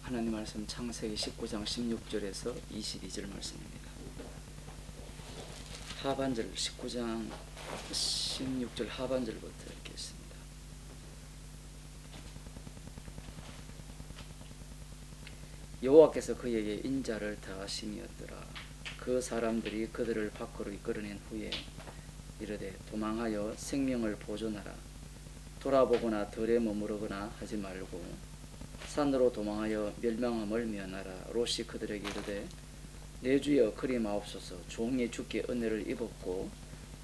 하나님 말씀 창세기 19장 16절에서 22절 말씀입니다. 하반절 19장 16절 하반절부터 읽겠습니다. 여호와께서 그에게 인자를 더하심이었더라. 그 사람들이 그들을 밖으로 이끌어낸 후에 이르되 도망하여 생명을 보존하라. 돌아보거나 들에 머무르거나 하지 말고 산으로 도망하여 멸망함을 면하라. 롯이 그들에게 이르되 내 주여 그리 마옵소서. 종이 주께 은혜를 입었고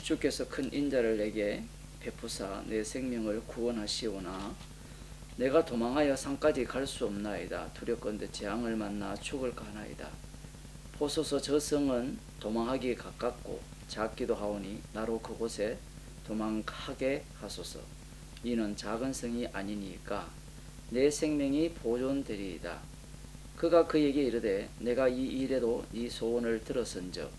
주께서 큰 인자를 내게 베푸사 내 생명을 구원하시오나 내가 도망하여 산까지 갈 수 없나이다. 두렵건대 재앙을 만나 죽을까 하나이다. 보소서 저 성은 도망하기에 가깝고 작기도 하오니 나로 그곳에 도망하게 하소서. 이는 작은 성이 아니니까 내 생명이 보존되리이다. 그가 그에게 이르되 내가 이 일에도 네 소원을 들었은즉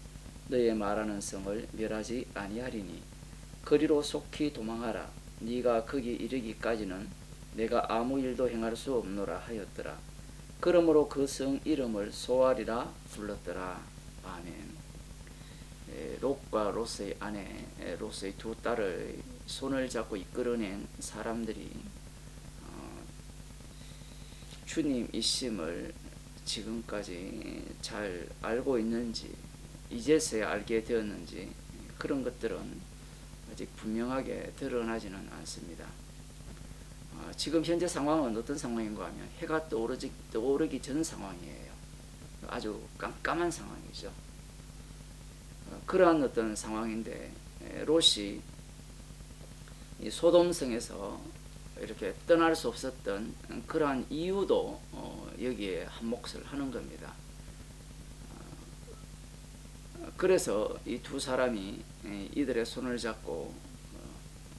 너의 말하는 성을 멸하지 아니하리니 그리로 속히 도망하라. 네가 거기 이르기까지는 내가 아무 일도 행할 수 없노라 하였더라. 그러므로 그 성 이름을 소알이라 불렀더라. 아멘. 롯과 롯의 아내 롯의 두 딸을 손을 잡고 이끌어낸 사람들이 주님 이심을 지금까지 잘 알고 있는지 이제서야 알게 되었는지 그런 것들은 아직 분명하게 드러나지는 않습니다. 지금 현재 상황은 어떤 상황인가 하면 해가 떠오르기 전 상황이에요. 아주 깜깜한 상황이죠. 그러한 어떤 상황인데 롯이 이 소돔성에서 이렇게 떠날 수 없었던 그러한 이유도 여기에 한몫을 하는 겁니다. 그래서 이 두 사람이 이들의 손을 잡고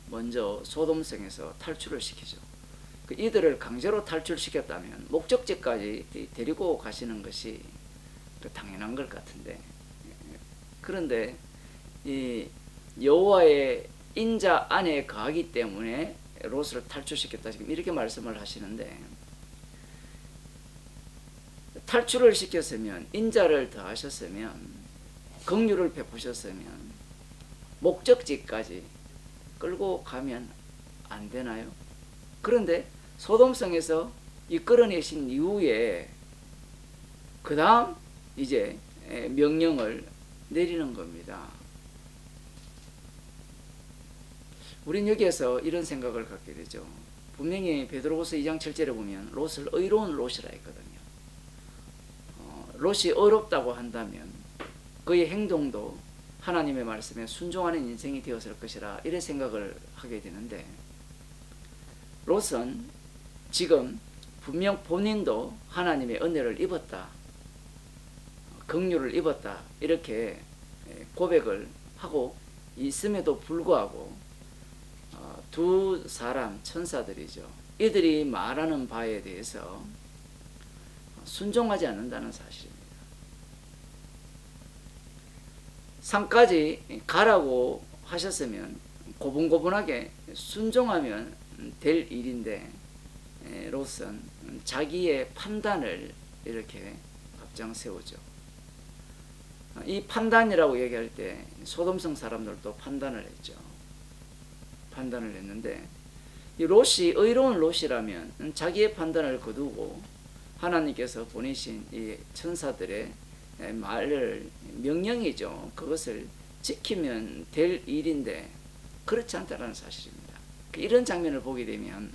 먼저 소돔성에서 탈출을 시키죠. 이들을 강제로 탈출시켰다면 목적지까지 데리고 가시는 것이 당연한 것 같은데, 그런데 이 여호와의 인자 안에 거하기 때문에 롯을 탈출시켰다 지금 이렇게 말씀을 하시는데, 탈출을 시켰으면 인자를 더하셨으면 긍휼을 베푸셨으면 목적지까지 끌고 가면 안 되나요? 그런데 소돔성에서 이끌어내신 이후에 그 다음 이제 명령을 내리는 겁니다. 우린 여기에서 이런 생각을 갖게 되죠. 분명히 베드로후서 2장 7절에 보면 롯을 의로운 롯이라 했거든요. 롯이 어렵다고 한다면 그의 행동도 하나님의 말씀에 순종하는 인생이 되었을 것이라 이런 생각을 하게 되는데, 롯은 지금 분명 본인도 하나님의 은혜를 입었다, 긍휼을 입었다 이렇게 고백을 하고 있음에도 불구하고 두 사람 천사들이죠. 이들이 말하는 바에 대해서 순종하지 않는다는 사실입니다. 산까지 가라고 하셨으면 고분고분하게 순종하면 될 일인데 롯은 자기의 판단을 이렇게 앞장세우죠. 이 판단이라고 얘기할 때 소돔성 사람들도 판단을 했죠. 판단을 했는데 이 롯이 의로운 롯이라면 자기의 판단을 거두고 하나님께서 보내신 이 천사들의 말을 명령이죠. 그것을 지키면 될 일인데 그렇지 않다는 사실입니다. 이런 장면을 보게 되면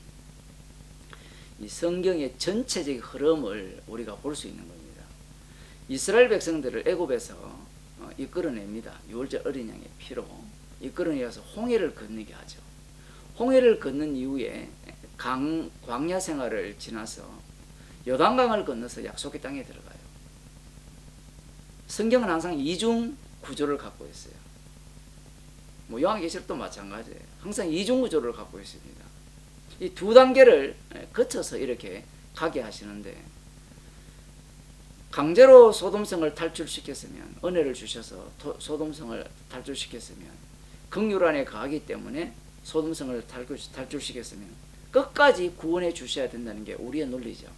이 성경의 전체적인 흐름을 우리가 볼 수 있는 겁니다. 이스라엘 백성들을 애굽에서 이끌어냅니다. 유월절 어린 양의 피로 이끌어내어서 홍해를 건너게 하죠. 홍해를 건넌 이후에 광야 생활을 지나서 요단강을 건너서 약속의 땅에 들어가요. 성경은 항상 이중 구조를 갖고 있어요. 요한계시록도 마찬가지예요. 항상 이중 구조를 갖고 있습니다. 이 두 단계를 거쳐서 이렇게 가게 하시는데, 강제로 소돔성을 탈출시켰으면, 은혜를 주셔서 소돔성을 탈출시켰으면, 긍휼 안에 거하기 때문에 소돔성을 탈출시켰으면 끝까지 구원해 주셔야 된다는 게 우리의 논리죠.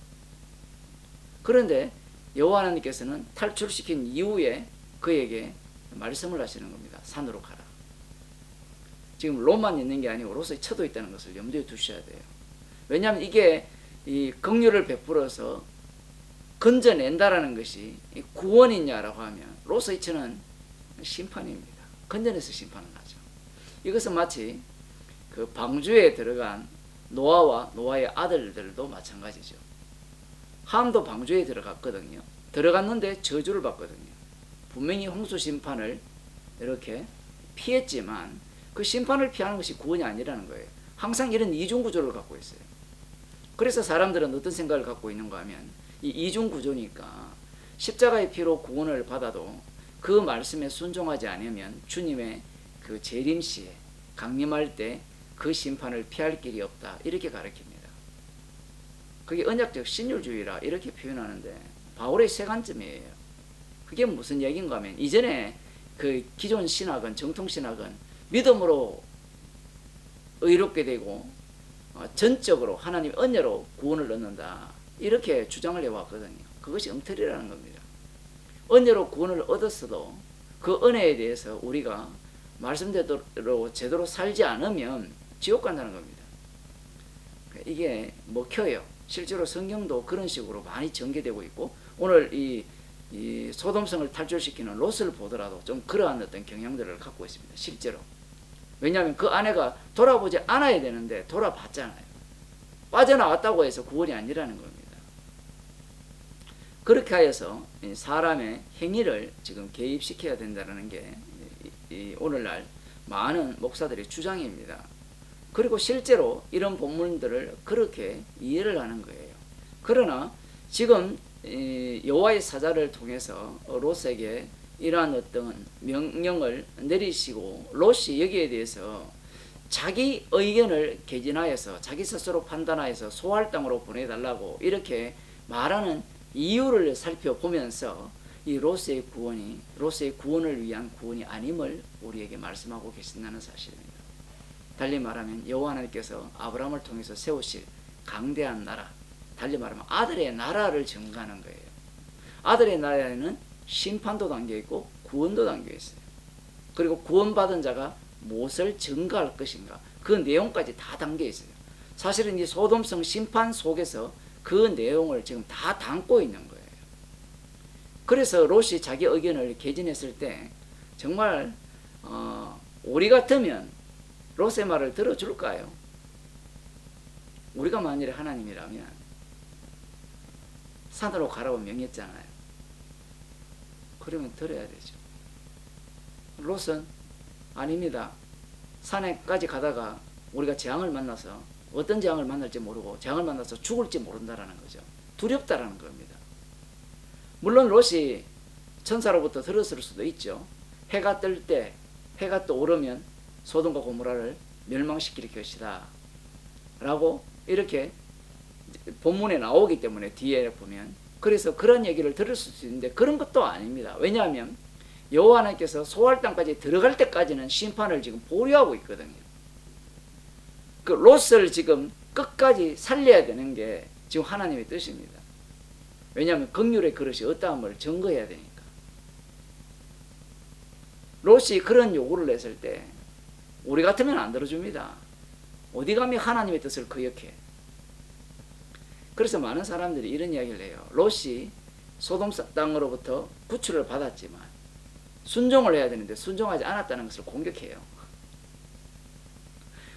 그런데 여호와 하나님께서는 탈출시킨 이후에 그에게 말씀을 하시는 겁니다. 산으로 가라. 지금 롯만 있는 게 아니고 롯의 처도 있다는 것을 염두에 두셔야 돼요. 왜냐하면 이게 이 긍휼을 베풀어서 건져낸다라는 것이 구원이냐라고 하면 롯의 처는 심판입니다. 건져내서 심판을 하죠. 이것은 마치 그 방주에 들어간 노아와 노아의 아들들도 마찬가지죠. 함도 방주에 들어갔거든요. 들어갔는데 저주를 받거든요. 분명히 홍수 심판을 이렇게 피했지만 그 심판을 피하는 것이 구원이 아니라는 거예요. 항상 이런 이중 구조를 갖고 있어요. 그래서 사람들은 어떤 생각을 갖고 있는가 하면 이 이중 구조니까 십자가의 피로 구원을 받아도 그 말씀에 순종하지 않으면 주님의 그 재림시에 강림할 때 그 심판을 피할 길이 없다, 이렇게 가르칩니다. 그게 언약적 신율주의라 이렇게 표현하는데 바울의 세 관점이에요. 그게 무슨 얘기인가 하면 이전에 그 기존 신학은, 정통 신학은 믿음으로 의롭게 되고 전적으로 하나님 은혜로 구원을 얻는다, 이렇게 주장을 해왔거든요. 그것이 엉터리라는 겁니다. 은혜로 구원을 얻었어도 그 은혜에 대해서 우리가 말씀대로 제대로 살지 않으면 지옥 간다는 겁니다. 이게 먹혀요. 실제로 성경도 그런 식으로 많이 전개되고 있고, 오늘 이 소돔성을 탈출시키는 롯을 보더라도 좀 그러한 어떤 경향들을 갖고 있습니다. 실제로. 왜냐하면 그 아내가 돌아보지 않아야 되는데 돌아봤잖아요. 빠져나왔다고 해서 구원이 아니라는 겁니다. 그렇게 하여서 사람의 행위를 지금 개입시켜야 된다는 게 오늘날 많은 목사들의 주장입니다. 그리고 실제로 이런 본문들을 그렇게 이해를 하는 거예요. 그러나 지금 여호와의 사자를 통해서 롯에게 이러한 어떤 명령을 내리시고 롯이 여기에 대해서 자기 의견을 개진하여서 자기 스스로 판단하여서 소할 땅으로 보내달라고 이렇게 말하는 이유를 살펴보면서 이 롯의 구원을 위한 구원이 아님을 우리에게 말씀하고 계신다는 사실입니다. 달리 말하면 여호와 하나님께서 아브라함을 통해서 세우실 강대한 나라, 달리 말하면 아들의 나라를 증거하는 거예요. 아들의 나라에는 심판도 담겨있고 구원도 담겨있어요. 그리고 구원받은 자가 무엇을 증거할 것인가, 그 내용까지 다 담겨있어요. 사실은 이 소돔성 심판 속에서 그 내용을 지금 다 담고 있는 거예요. 그래서 롯이 자기 의견을 개진했을 때 정말 우리 같으면 롯의 말을 들어줄까요? 우리가 만일에 하나님이라면 산으로 가라고 명했잖아요. 그러면 들어야 되죠. 롯은 아닙니다. 산에까지 가다가 우리가 재앙을 만나서 어떤 재앙을 만날지 모르고 재앙을 만나서 죽을지 모른다라는 거죠. 두렵다라는 겁니다. 물론 롯이 천사로부터 들었을 수도 있죠. 해가 뜰 때, 해가 떠오르면 소돔과 고모라를 멸망시킬 것이다 라고 이렇게 본문에 나오기 때문에 뒤에 보면, 그래서 그런 얘기를 들을 수 있는데 그런 것도 아닙니다. 왜냐하면 여호와 하나님께서 소할 땅까지 들어갈 때까지는 심판을 지금 보류하고 있거든요. 그 롯을 지금 끝까지 살려야 되는 게 지금 하나님의 뜻입니다. 왜냐하면 긍휼의 그릇이 어떠함을 증거해야 되니까. 롯이 그런 요구를 했을 때 우리 같으면 안 들어줍니다. 어디 감히 하나님의 뜻을 거역해. 그래서 많은 사람들이 이런 이야기를 해요. 롯이 소돔 땅으로부터 구출을 받았지만 순종을 해야 되는데 순종하지 않았다는 것을 공격해요.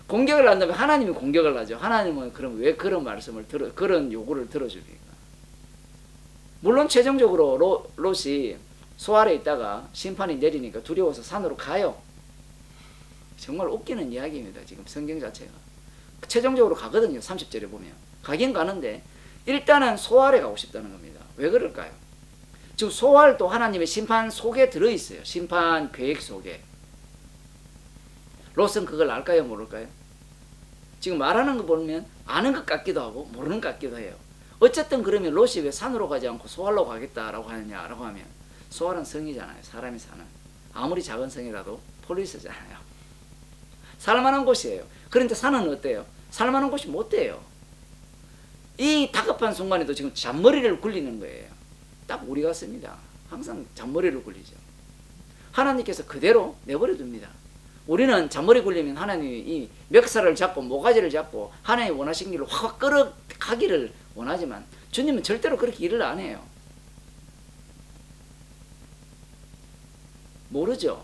공격을 한다면 하나님이 공격을 하죠. 하나님은 그럼 왜 그런 말씀을 그런 요구를 들어줍니까? 물론 최종적으로 롯이 소 아래 있다가 심판이 내리니까 두려워서 산으로 가요. 정말 웃기는 이야기입니다. 지금 성경 자체가 최종적으로 가거든요. 30절에 보면 가긴 가는데 일단은 소 아래 가고 싶다는 겁니다. 왜 그럴까요? 지금 소알도 하나님의 심판 속에 들어있어요. 심판 계획 속에. 롯은 그걸 알까요? 모를까요? 지금 말하는 거 보면 아는 것 같기도 하고 모르는 것 같기도 해요. 어쨌든 그러면 롯이 왜 산으로 가지 않고 소알로 가겠다라고 하느냐라고 하면, 소알은 성이잖아요. 사람이 사는. 아무리 작은 성이라도 폴리스잖아요. 살만한 곳이에요. 그런데 산은 어때요? 살만한 곳이 못 돼요. 이 다급한 순간에도 지금 잔머리를 굴리는 거예요. 딱 우리 같습니다. 항상 잔머리를 굴리죠. 하나님께서 그대로 내버려 둡니다. 우리는 잔머리 굴리면 하나님이 이 멱살을 잡고 모가지를 잡고 하나님이 원하신 길로 확 끌어가기를 원하지만 주님은 절대로 그렇게 일을 안 해요. 모르죠.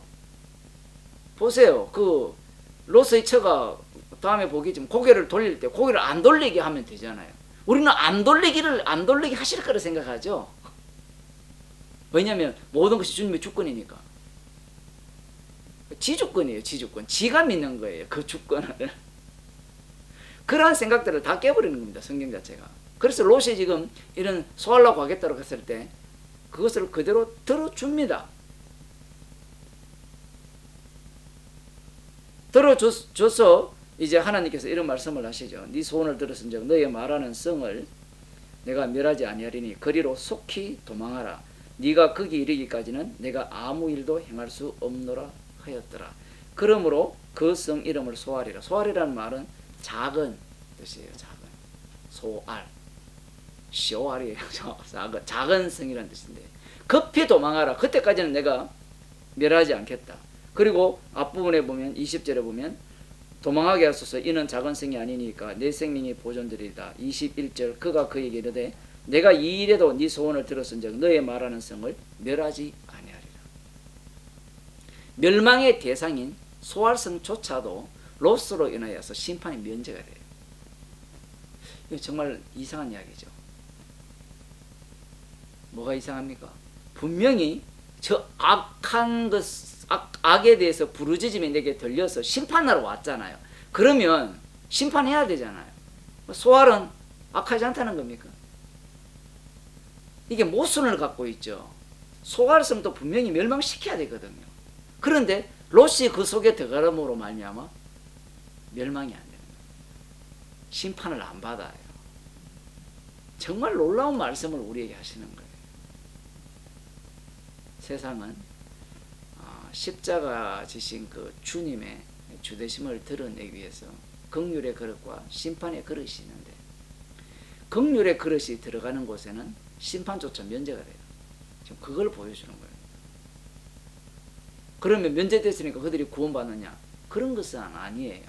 보세요. 그 롯의 처가 다음에 보겠지만 고개를 돌릴 때 고개를 안 돌리게 하면 되잖아요. 우리는 안 돌리게 하실 거라 생각하죠. 왜냐하면 모든 것이 주님의 주권이니까. 지주권이에요. 지주권. 지가 믿는 거예요. 그 주권을. 그러한 생각들을 다 깨버리는 겁니다. 성경 자체가. 그래서 롯이 지금 이런 소하려고 하겠다고 했을 때 그것을 그대로 들어줍니다. 들어줘서 이제 하나님께서 이런 말씀을 하시죠. 네 소원을 들었은즉 너의 말하는 성을 내가 멸하지 아니하리니 거리로 속히 도망하라. 네가 거기 이르기까지는 내가 아무 일도 행할 수 없노라 하였더라. 그러므로 그 성 이름을 소알이라. 소알이라는 말은 작은 뜻이에요. 작은. 소알. 쇼알이에요. 작은 성이라는 뜻인데 급히 도망하라. 그때까지는 내가 멸하지 않겠다. 그리고 앞부분에 보면 20절에 보면 도망하게 하소서 이는 작은 성이 아니니까 내 생명이 보존되리이다. 21절 그가 그에게 이르되 내가 이 일에도 네 소원을 들었은즉 너의 말하는 성을 멸하지 아니하리라. 멸망의 대상인 소알성조차도 롯으로 인하여서 심판이 면제가 돼요. 이거 정말 이상한 이야기죠. 뭐가 이상합니까? 분명히 저 악한 것 악에 대해서 부르짖음이 내게 들려서 심판하러 왔잖아요. 그러면 심판해야 되잖아요. 소알은 악하지 않다는 겁니까? 이게 모순을 갖고 있죠. 소알성도 분명히 멸망시켜야 되거든요. 그런데 롯이 그 속에 들어감으로 말미암아 멸망이 안 되는 거예요. 심판을 안 받아요. 정말 놀라운 말씀을 우리에게 하시는 거예요. 세상은 십자가 지신 그 주님의 주되심을 드러내기 위해서 긍휼의 그릇과 심판의 그릇이 있는데 긍휼의 그릇이 들어가는 곳에는 심판조차 면제가 돼요. 지금 그걸 보여주는 거예요. 그러면 면제됐으니까 그들이 구원받느냐? 그런 것은 아니에요.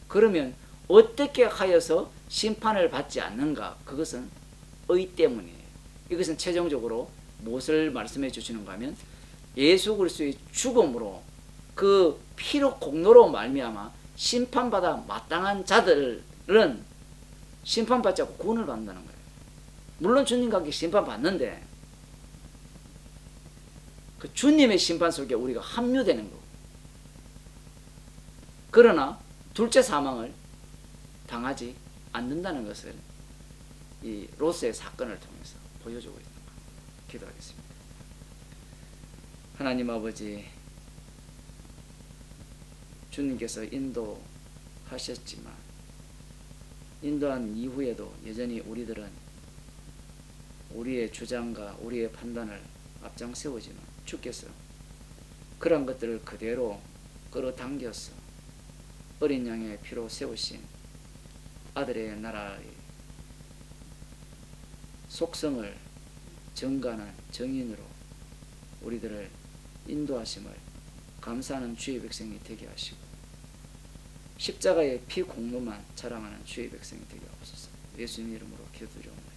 그러면 어떻게 하여서 심판을 받지 않는가? 그것은 의 때문이에요. 이것은 최종적으로 무엇을 말씀해 주시는가 하면 예수 그리스도의 죽음으로 그 피로 공로로 말미암아 심판받아 마땅한 자들은 심판받지 않고 구원을 받는다는 거예요. 물론 주님과 함께 심판받는데 그 주님의 심판 속에 우리가 합류되는 거고 그러나 둘째 사망을 당하지 않는다는 것을 이 롯의 사건을 통해서 보여주고 있는 거예요. 기도하겠습니다. 하나님 아버지, 주님께서 인도하셨지만 인도한 이후에도 여전히 우리들은 우리의 주장과 우리의 판단을 앞장 세우지만 주께서 그런 것들을 그대로 끌어당겨서 어린 양의 피로 세우신 아들의 나라의 속성을 증가하는 정인으로 우리들을 인도하심을 감사하는 주의 백성이 되게 하시고 십자가의 피 공로만 자랑하는 주의 백성이 되게 하옵소서. 예수님 이름으로 기도드리옵나이다.